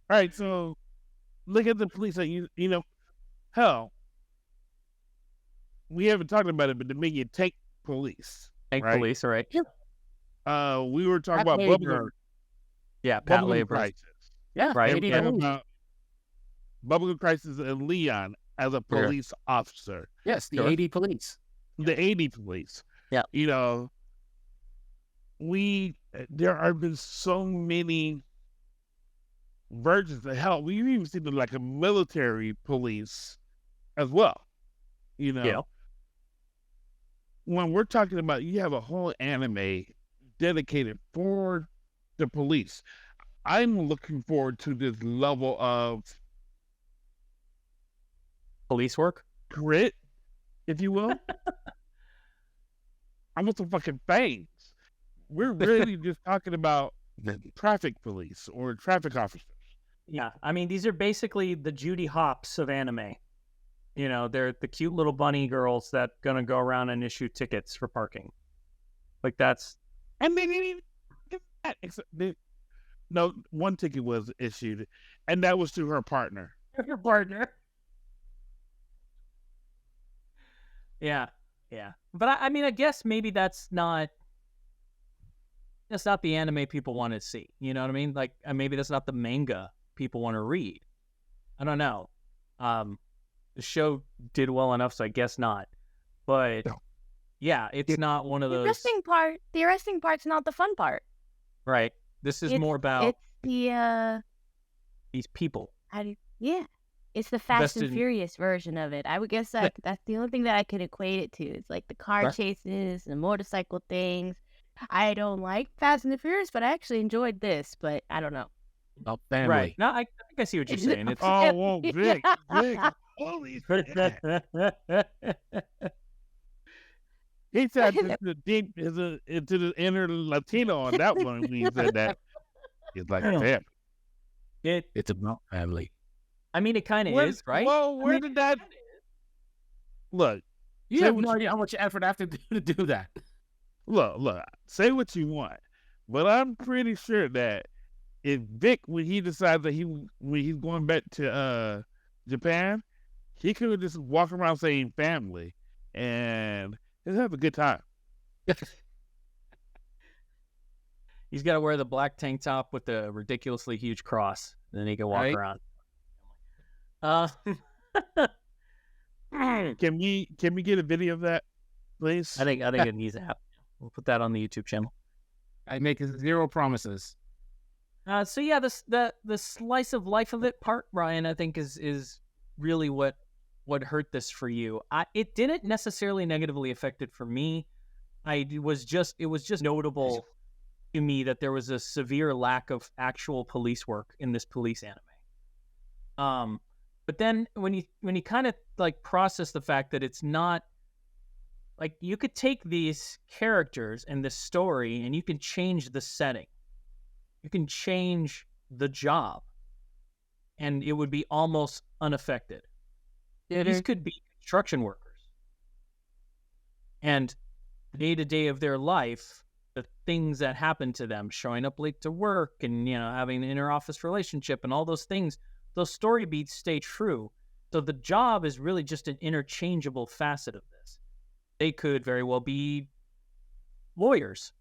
All right, so look at the police. That you know, hell, we haven't talked about it, but the Dominion tank police. Police, all right. We were talking about bubblegum. Yeah, Pat Labor. Crisis. Yeah, right. We talking about bubblegum crisis and Leon as a police officer. Yes, the 80 police. The 80 police. Yeah. You know, there have been so many versions of hell. We've even seen like a military police as well. You know. Yeah. When we're talking about, you have a whole anime dedicated for the police. I'm looking forward to this level of police work, grit, if you will. I'm with some fucking fangs. We're really just talking about traffic police or traffic officers. Yeah, I mean, these are basically the Judy Hopps of anime. You know, they're the cute little bunny girls that gonna go around and issue tickets for parking. Like that's, and they didn't even get that. No, one ticket was issued, and that was to her partner. Her partner. Yeah, Yeah, but I mean, I guess maybe that's not the anime people want to see. You know what I mean? Like maybe that's not the manga people want to read. I don't know. The show did well enough, so I guess not. But yeah, it's not one of those. The arresting part's not the fun part. Right. This is more about it's the these people. It's the Fast and Furious version of it. I would guess that's the only thing that I could equate it to. It's like the car chases, the motorcycle things. I don't like Fast and the Furious, but I actually enjoyed this. But I don't know. About family. Right. No, I think I see what you're saying. It's Vic. Holy shit. He said into the inner Latino on that one when he said that. He's like, damn. It's about family. I mean, it kind of is, right? Well, where did that... Look. You have no idea how much effort I have to do to do that. Look, say what you want. But I'm pretty sure that if Vic, when he decides that when he's going back to Japan, he could just walk around saying family and he'll have a good time. He's got to wear the black tank top with the ridiculously huge cross. Then he can walk around. Can we get a video of that, please? I think it needs to happen. We'll put that on the YouTube channel. I make 0 promises. So yeah, the slice of life of it part, Ryan, I think is really what hurt this for you. It didn't necessarily negatively affect it for me. It was just notable to me that there was a severe lack of actual police work in this police anime. But then when you kind of like process the fact that it's not like you could take these characters and this story and you can change the setting. You can change the job and it would be almost unaffected. These could be construction workers. And day-to-day of their life, the things that happen to them, showing up late to work and, having an inter-office relationship and all those things, those story beats stay true. So the job is really just an interchangeable facet of this. They could very well be lawyers.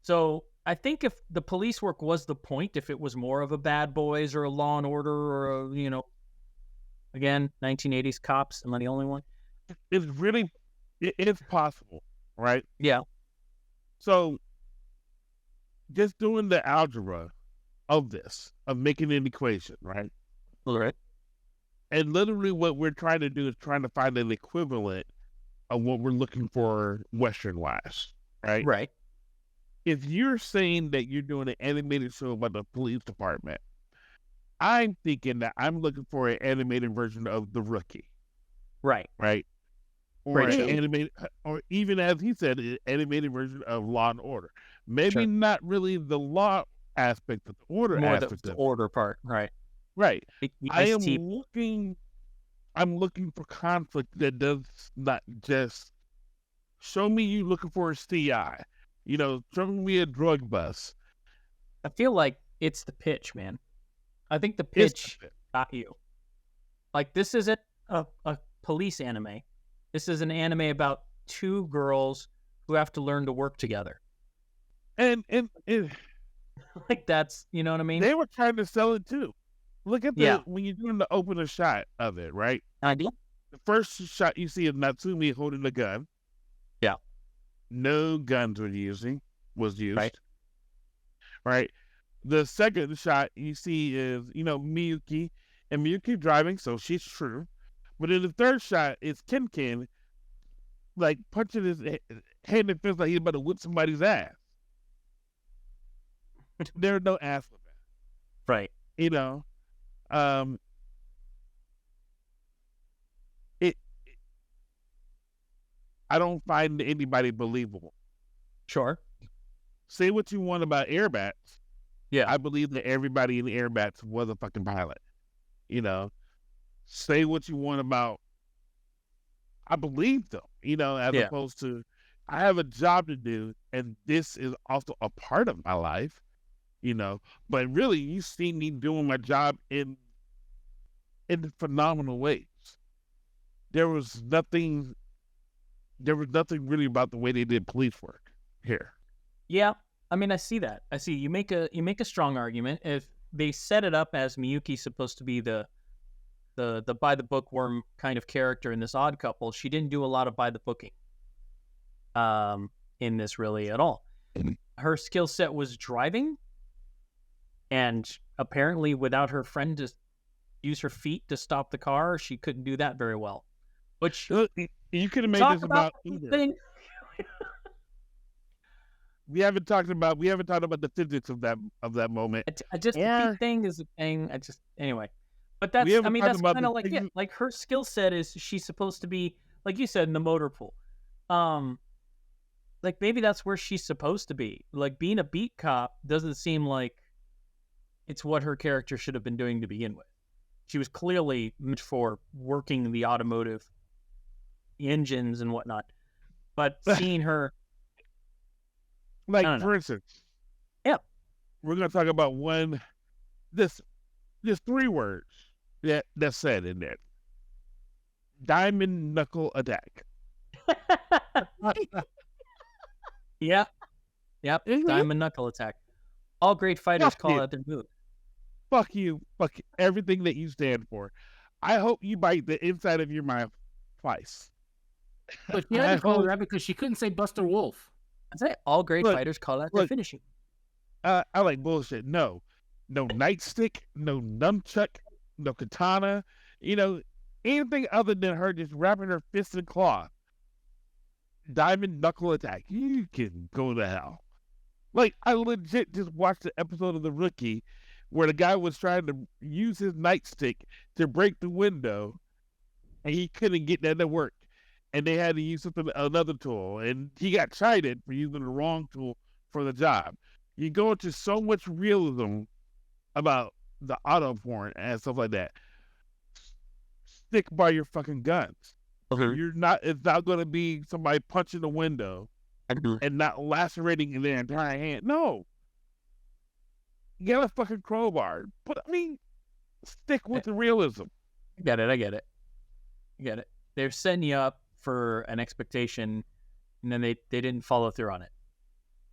So I think if the police work was the point, if it was more of a Bad Boys or a Law and Order or again, 1980s Cops, am I the only one? It's possible, right? Yeah. So just doing the algebra of making an equation, right? All right. And literally what we're trying to do is trying to find an equivalent of what we're looking for Western-wise, right? Right. If you're saying that you're doing an animated show about the police department, I'm thinking that I'm looking for an animated version of The Rookie. Right. Right? Or an animated, or even as he said, an animated version of Law and Order. Maybe not really the law aspect, but the order aspect. The order part, right. Right. I'm looking for conflict that does not just show me you looking for a CI. Show me a drug bust. I feel like it's the pitch, man. I think the pitch got you. Like, this isn't a police anime. This is an anime about 2 girls who have to learn to work together. And like, that's, you know what I mean? They were trying to sell it too. Look at when you're doing the opener shot of it, right? I do. The first shot you see is Natsumi holding the gun. Yeah. No guns was used. Right. The second shot you see is, Miyuki, and Miyuki driving, so she's true. But in the third shot, it's Ken, like punching his head and feels like he's about to whip somebody's ass. There's no ass with that. Right. I don't find anybody believable. Sure. Say what you want about Airbats. Yeah. I believe that everybody in Airbats was a fucking pilot. Say what you want about, I believe them, as opposed to, I have a job to do, and this is also a part of my life, but really you see me doing my job in phenomenal ways. there was nothing really about the way they did police work here. Yeah, I mean, I see that. I see you make a strong argument. If they set it up as Miyuki's supposed to be the by the bookworm kind of character in this Odd Couple, she didn't do a lot of by the booking in this really at all. Her skill set was driving, and apparently without her friend to use her feet to stop the car, she couldn't do that very well. Which you could have made talk this about Uber. We haven't talked about the physics of that moment. I just the feet thing is a thing. Anyway. But that's that's kind of like it. Like her skill set is she's supposed to be, like you said, in the motor pool. Like maybe that's where she's supposed to be. Like being a beat cop doesn't seem like it's what her character should have been doing to begin with. She was clearly meant for working the automotive engines and whatnot. But seeing her, like for instance, we're gonna talk about there's 3 words that's said in there. Diamond knuckle attack. Yep. Mm-hmm. Diamond knuckle attack. All great fighters call out their move. Fuck you. Fuck everything that you stand for. I hope you bite the inside of your mouth twice. But she had to call her out because she couldn't say Buster Wolf. I say all great fighters call out their finishing. I like bullshit. No nightstick, no nunchuck, no katana. Anything other than her just wrapping her fist in cloth. Diamond knuckle attack. You can go to hell. Like, I legit just watched the episode of The Rookie where the guy was trying to use his nightstick to break the window, and he couldn't get that to work. And they had to use another tool, and he got chided for using the wrong tool for the job. You go into so much realism about the auto porn and stuff like that. Stick by your fucking guns. Okay. It's not going to be somebody punching the window and not lacerating their entire hand. No. Get a fucking crowbar. Stick with the realism. I get it. They're setting you up for an expectation, and then they didn't follow through on it.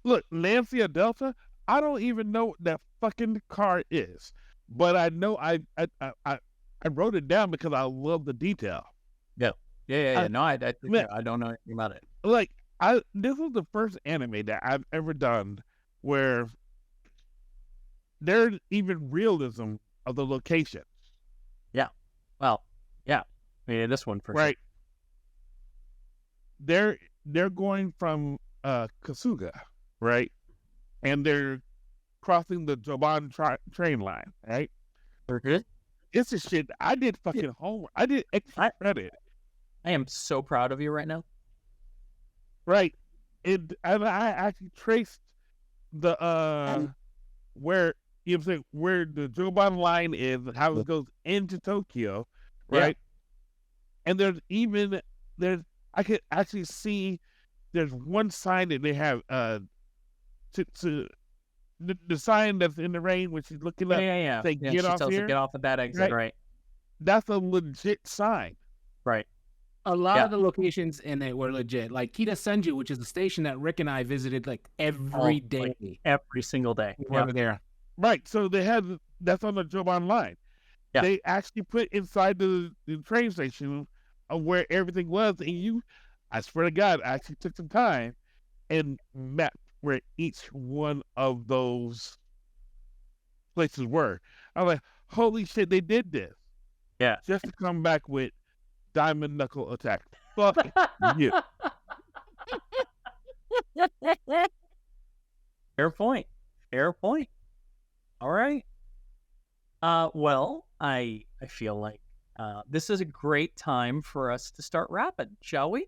Look, Lancia Delta, I don't even know what that fucking car is, but I know I wrote it down because I love the detail. Yeah. No, I don't know anything about it. Like, this was the first anime that I've ever done where there's even realism of the locations. Yeah. Well, yeah. I mean, this one for right. Sure. They're going from Kasuga, right? And they're crossing the Joban train line, right? Okay. It's a shit. I did fucking homework. I did extra credit. I am so proud of you right now. Right. And I actually traced the where where the Joban line is, how it goes into Tokyo, right? Yeah. And I could actually see there's one sign that they have to the sign that's in the rain when she's looking up. Yeah. Say, get off here. Get off of that exit, right? That's a legit sign. Right. A lot of the locations in it were legit. Like Kita Senju, which is the station that Rick and I visited like every day. Like every single day. We were there. Right. So that's on the Joban line. Yeah. They actually put inside the train station of where everything was, and I swear to God, I actually took some time and mapped where each one of those places were. I was like, holy shit, they did this. Yeah. Just to come back with diamond knuckle attack. Fuck you. Fair point. All right. Well, I feel like this is a great time for us to start wrapping, shall we?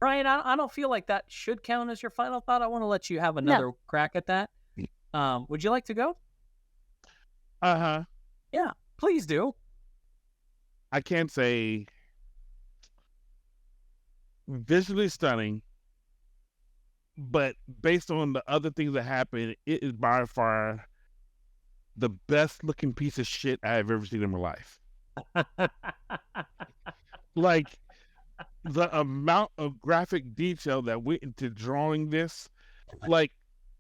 Ryan, I don't feel like that should count as your final thought. I want to let you have another crack at that. Would you like to go? Uh-huh. Yeah, please do. I can't say visually stunning, but based on the other things that happened, it is by far the best looking piece of shit I've ever seen in my life. Like the amount of graphic detail that went into drawing this, like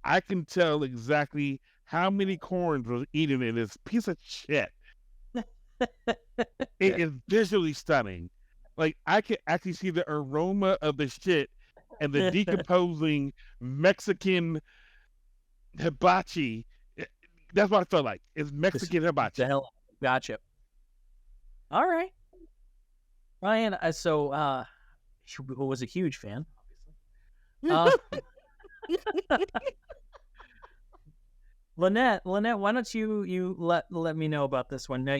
I can tell exactly how many corns was eaten in this piece of shit. It is visually stunning. Like I can actually see the aroma of the shit and the decomposing Mexican hibachi. That's what I felt like. It's Mexican hibachi. The hell, gotcha. All right, Ryan. Who was a huge fan, obviously. Lynette, why don't you let me know about this one? Now,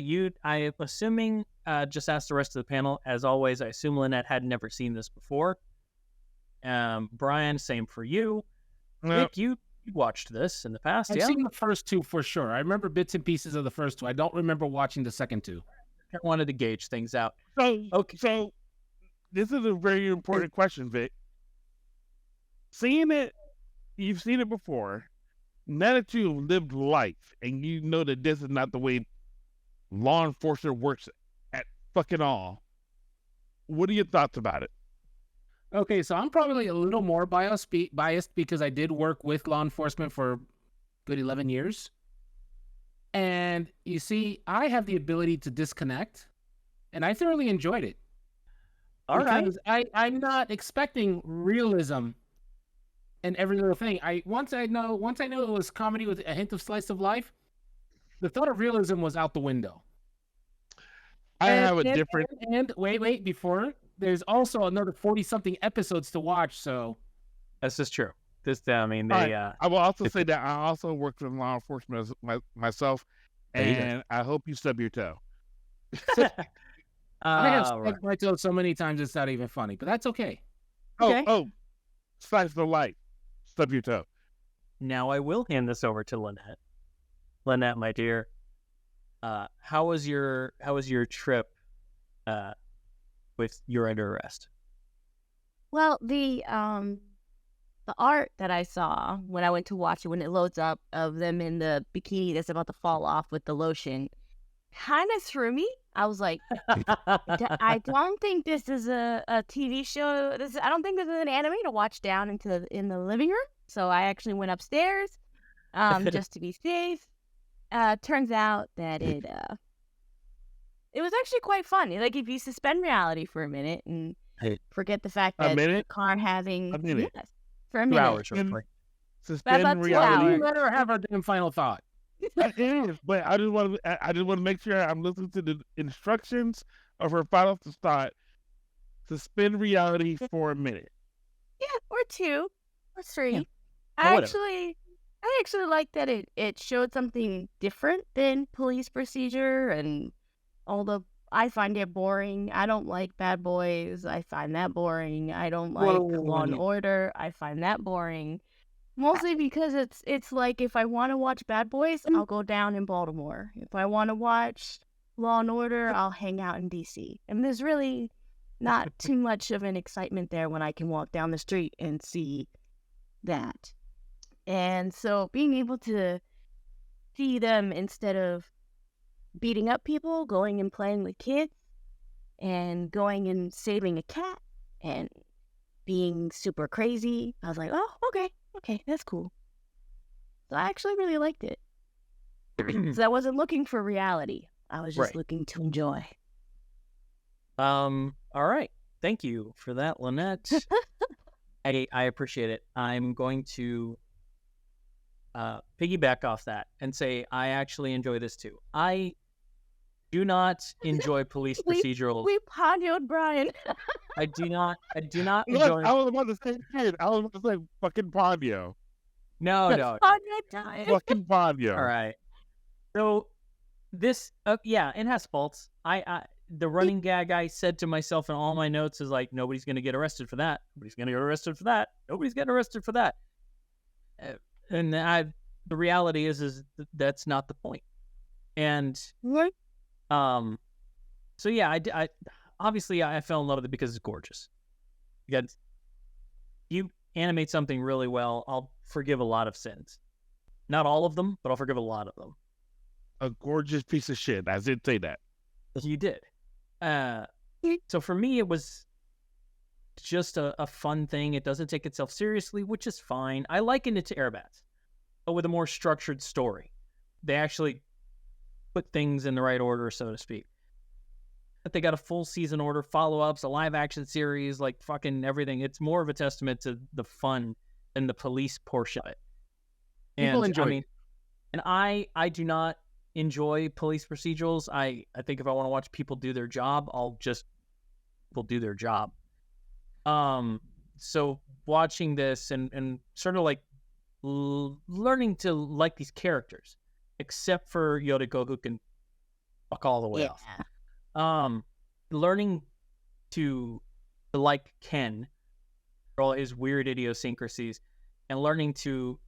I'm assuming, just ask the rest of the panel. As always, I assume Lynette had never seen this before. Brian, same for you. No. Nick, you watched this in the past, I've seen the first two for sure. I remember bits and pieces of the first two. I don't remember watching the second two. I wanted to gauge things out. So this is a very important question, Vic. Seeing it, you've seen it before. Now that you've lived life and you know that this is not the way law enforcement works at fucking all, what are your thoughts about it? Okay, so I'm probably a little more biased because I did work with law enforcement for a good 11 years. And you see, I have the ability to disconnect, and I thoroughly enjoyed it. All right. I'm not expecting realism in every little thing. Once I know it was comedy with a hint of slice of life, the thought of realism was out the window. And wait, before there's also another 40-something episodes to watch. So this is true. I will also say that I also worked with law enforcement myself, and I hope you stub your toe. I have stubbed my toe so many times it's not even funny, but that's okay. Slice of life, stub your toe. Now I will hand this over to Lynette. Lynette, my dear, how was your trip with You're Under Arrest? Well, the art that I saw when I went to watch it, when it loads up of them in the bikini that's about to fall off with the lotion, kind of threw me. I was like, I don't think this is a TV show. I don't think this is an anime to watch down in the living room. So I actually went upstairs, just to be safe. Turns out that it was actually quite fun. Like if you suspend reality for a minute and forget the fact that the car having yes, for a minute. 2 hours, roughly. Suspend reality. Let her have her damn final thought. It is, but I just want to make sure I'm listening to the instructions of her final thought. Suspend reality for a minute. Yeah, or 2, or 3. Yeah. I actually like that it showed something different than police procedure, and although I find it boring. I don't like Bad Boys. I find that boring. I don't like Law and Order. I find that boring. Mostly because it's like if I want to watch Bad Boys, I'll go down in Baltimore. If I want to watch Law and Order, I'll hang out in DC. And there's really not too much of an excitement there when I can walk down the street and see that. And so being able to see them instead of beating up people, going and playing with kids, and going and saving a cat, and being super crazy, I was like, oh, okay, that's cool. So I actually really liked it. So I wasn't looking for reality. I was just looking to enjoy. All right. Thank you for that, Lynette. I appreciate it. I'm going to piggyback off that and say I actually enjoy this too. I do not enjoy police procedurals. We ponyoed Brian. I do not Look, enjoy. I was about to say kid. I was about to say fucking Ponyo. No. Ponyo time. Fucking Ponyo. All right. So this, it has faults. The running gag I said to myself in all my notes is like, nobody's going to get arrested for that. Nobody's going to get arrested for that. Nobody's getting arrested for that. And the reality is that's not the point. And so yeah, I obviously I fell in love with it because it's gorgeous. Because you animate something really well, I'll forgive a lot of sins. Not all of them, but I'll forgive a lot of them. A gorgeous piece of shit. I did say that. You did. So for me, it was just a fun thing. It doesn't take itself seriously, which is fine. I liken it to Airbats, but with a more structured story. They actually put things in the right order, so to speak. But they got a full season order, follow-ups, a live-action series, like fucking everything. It's more of a testament to the fun than the police portion of it. People enjoy it. And I do not enjoy police procedurals. I think if I want to watch people do their job, I'll just people do their job. So watching this and sort of like learning to like these characters, except for Yoriko, who can fuck all the way off. Learning to like Ken for all his weird idiosyncrasies, and learning to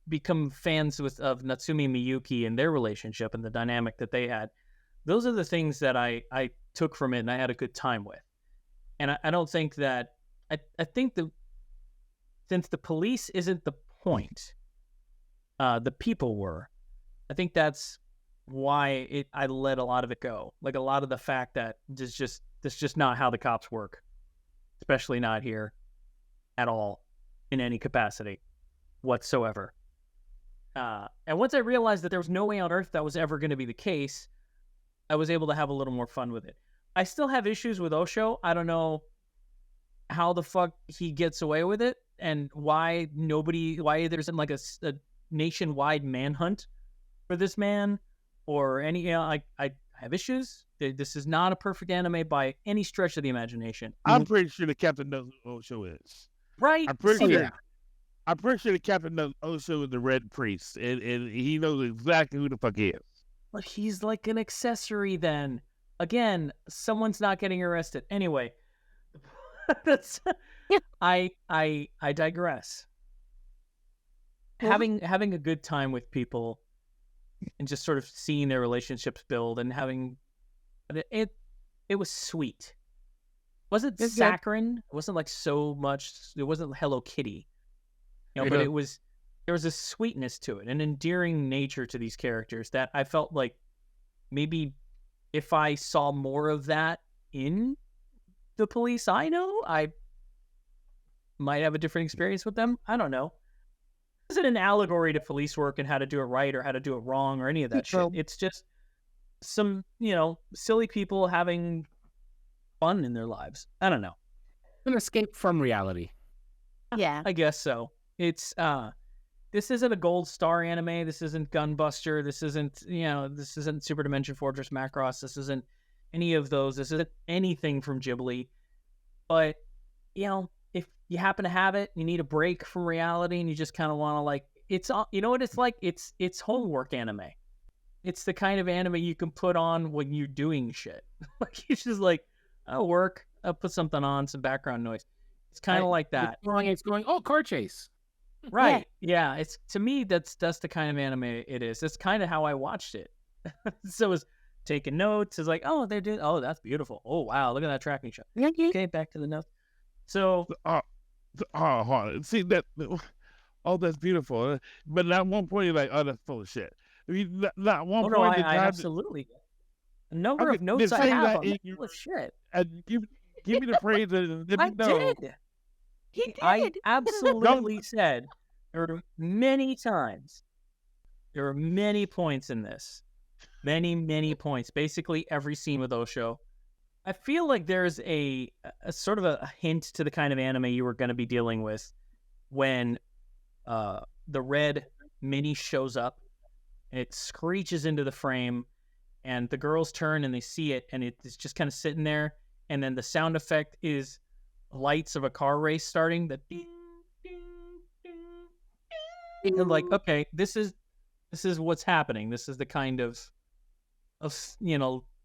become fans of Natsumi and Miyuki and their relationship and the dynamic that they had. Those are the things that I took from it and I had a good time with. And I don't think that I think since the police isn't the point, the people were. I think that's why I let a lot of it go. Like a lot of the fact that that's just not how the cops work, especially not here at all in any capacity whatsoever. And once I realized that there was no way on earth that was ever going to be the case, I was able to have a little more fun with it. I still have issues with Osho. I don't know how the fuck he gets away with it and why there isn't like a nationwide manhunt for this man or any, I have issues. This is not a perfect anime by any stretch of the imagination. I'm pretty sure the captain knows who Osho is. Right? I'm pretty sure. Yeah. I'm pretty sure the captain knows Osho is the Red Priest, and he knows exactly who the fuck he is. But he's like an accessory then. Again, someone's not getting arrested. Anyway, that's I digress. Having a good time with people and just sort of seeing their relationships build and having it was sweet. It wasn't saccharine. It wasn't like so much. It wasn't Hello Kitty. But there was a sweetness to it, an endearing nature to these characters that I felt like maybe if I saw more of that in the police I know, I might have a different experience with them. I don't know. It isn't an allegory to police work and how to do it right or how to do it wrong or any of that shit. It's just some, silly people having fun in their lives. I don't know. An escape from reality. Yeah. I guess so. It's this isn't a gold star anime. This isn't Gunbuster. This isn't Super Dimension Fortress Macross. This isn't any of those. This isn't anything from Ghibli. But, if you happen to have it, you need a break from reality and you just kind of want to it's what it's like? It's homework anime. It's the kind of anime you can put on when you're doing shit. It's just I'll work. I'll put something on, some background noise. It's kind of like that. It's going, car chase. Right. Yeah. It's to me that's the kind of anime it is. That's kind of how I watched it. So it's taking notes. It's like, they're doing. Oh, that's beautiful. Oh wow, look at that tracking shot. Okay, back to the notes. So, see that? Oh, that's beautiful. But at one point, you're like, oh, that's full of shit. I mean, not one point. I absolutely. A number of notes I have on full of shit. Give me the phrase and let me know. Did. He did. I absolutely said there were many times. There were many points in this. Many points. Basically every scene with Osho. I feel like there's a sort of a hint to the kind of anime you were going to be dealing with when the red mini shows up and it screeches into the frame and the girls turn and they see it and it's just kind of sitting there and then the sound effect is lights of a car race starting, the ding, ding, ding, ding. And okay, this is what's happening. This is the kind of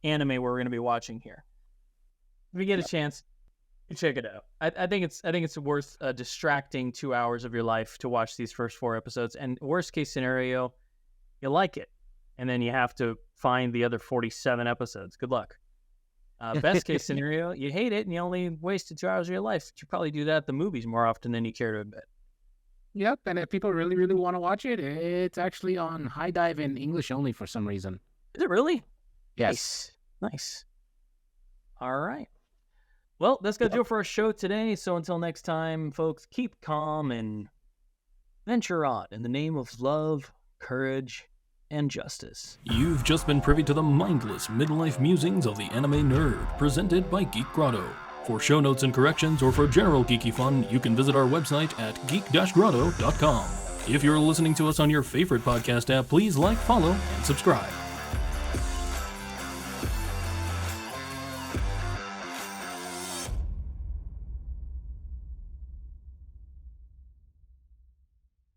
anime we're going to be watching here. If you get a chance, check it out. I think it's worth a distracting 2 hours of your life to watch these first 4 episodes. And worst case scenario, you like it, and then you have to find the other 47 episodes. Good luck. Best case scenario, you hate it and you only wasted 2 hours of your life. You probably do that at the movies more often than you care to admit. Yep, and if people really, really want to watch it, it's actually on High Dive in English only for some reason. Is it really? Yes. Nice. All right. Well, that's going to do it for our show today. So until next time, folks, keep calm and venture on in the name of love, courage, and justice. You've just been privy to the mindless midlife musings of the anime nerd, presented by Geek Grotto. For show notes and corrections, or for general geeky fun, you can visit our website at geek-grotto.com. If you're listening to us on your favorite podcast app, please like, follow, and subscribe.